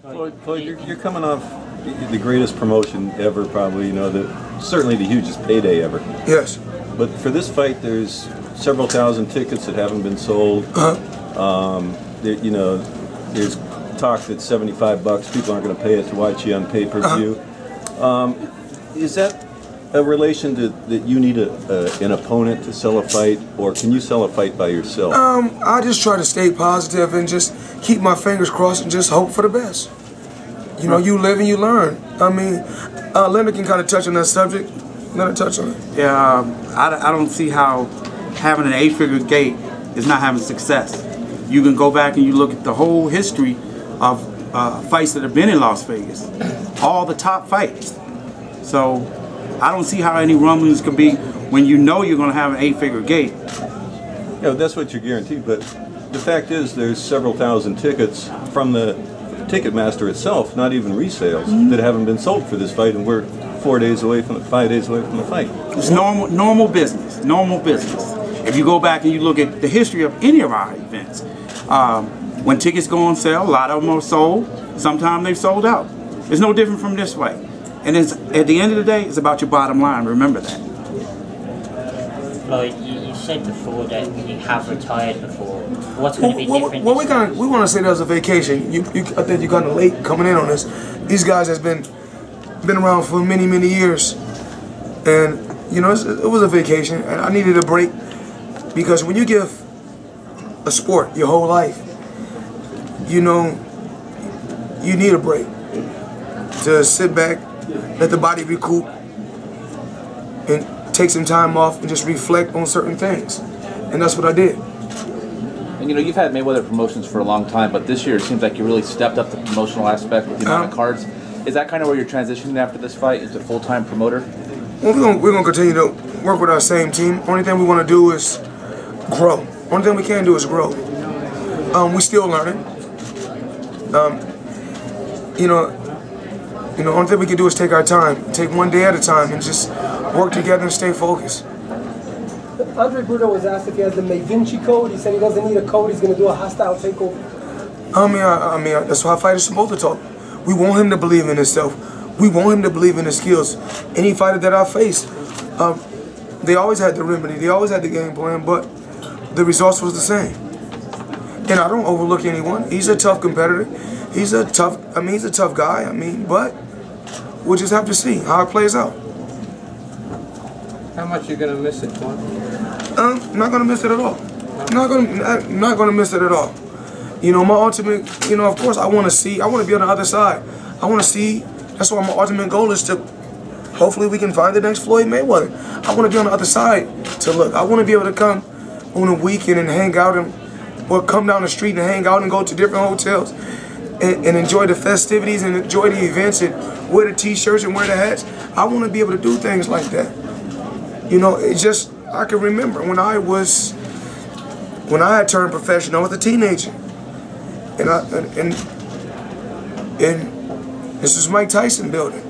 Floyd, you're coming off the greatest promotion ever, probably. You know, certainly the hugest payday ever. Yes. But for this fight, there's several thousand tickets that haven't been sold. You know, there's talk that $75 people aren't going to pay it to watch you on pay-per-view. Is that a relation to that you need an opponent to sell a fight, or can you sell a fight by yourself? I just try to stay positive and just keep my fingers crossed and just hope for the best. You know, you live and you learn. I mean, Leonard can kind of touch on that subject. Leonard, touch on it. Yeah, I don't see how having an 8-figure gate is not having success. You can go back and you look at the whole history of fights that have been in Las Vegas, all the top fights. So I don't see how any rumblings could be when you know you're going to have an 8-figure gate. Yeah, that's what you're guaranteed. But the fact is, there's several thousand tickets from the Ticketmaster itself, not even resales, that haven't been sold for this fight, and we're 5 days away from the fight. It's normal business. Normal business. If you go back and you look at the history of any of our events, when tickets go on sale, a lot of them are sold. Sometimes they've sold out. It's no different from this fight. And it's, at the end of the day, it's about your bottom line. Remember that. Floyd, you said before that you have retired before. What's going to be different? Well, we want to say that was a vacation. I think you're kind of late coming in on this. These guys has been around for many years, and you know it was a vacation, and I needed a break because when you give a sport your whole life, you know you need a break to sit back, let the body recoup, and take some time off and just reflect on certain things, and that's what I did. And you know, you've had Mayweather promotions for a long time, but this year it seems like you really stepped up the promotional aspect with the amount of cards. Is that kind of where you're transitioning after this fight, into full-time promoter? Well, we're gonna continue to work with our same team. Only thing we want to do is grow. Only thing we can do is grow. We still learning. You know, only thing we can do is take our time, take one day at a time, and just work together and stay focused. Andre Berto was asked if he has the Da Vinci Code. He said he doesn't need a code. He's going to do a hostile takeover. I mean, that's how fighters supposed to talk. We want him to believe in himself. We want him to believe in his skills. Any fighter that I face, they always had the remedy. They always had the game plan, but the results was the same. And I don't overlook anyone. He's a tough competitor. He's a tough guy. I mean, but we'll just have to see how it plays out. How much you going to miss it, Floyd? Not going to miss it at all. Not going to miss it at all. You know, my ultimate, you know, of course, I want to be on the other side. I want to see, that's why my ultimate goal is to, hopefully we can find the next Floyd Mayweather. I want to be on the other side to look. I want to be able to come on a weekend and hang out, or come down the street and hang out and go to different hotels and enjoy the festivities and enjoy the events and wear the t-shirts and wear the hats. I want to be able to do things like that. You know, it's just, I can remember when I had turned professional, I was a teenager. And this was Mike Tyson building.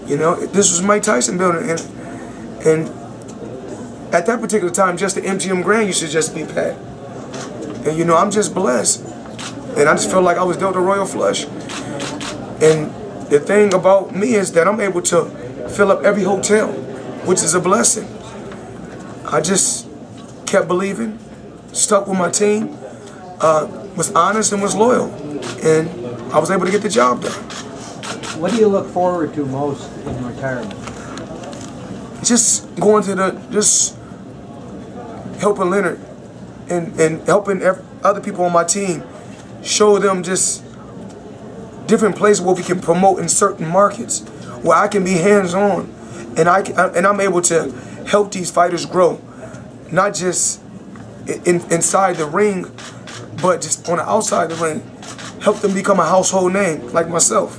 You know, this was Mike Tyson building. And at that particular time, just the MGM Grand used to just be packed. And you know, I'm just blessed. And I just feel like I was dealt a royal flush. And the thing about me is that I'm able to fill up every hotel, which is a blessing. I just kept believing, stuck with my team, was honest and was loyal, and I was able to get the job done. What do you look forward to most in retirement? Just going to just helping Leonard and helping other people on my team, show them just different places where we can promote in certain markets, where I can be hands-on, and I'm able to help these fighters grow, not just inside the ring, but just on the outside of the ring, help them become a household name like myself.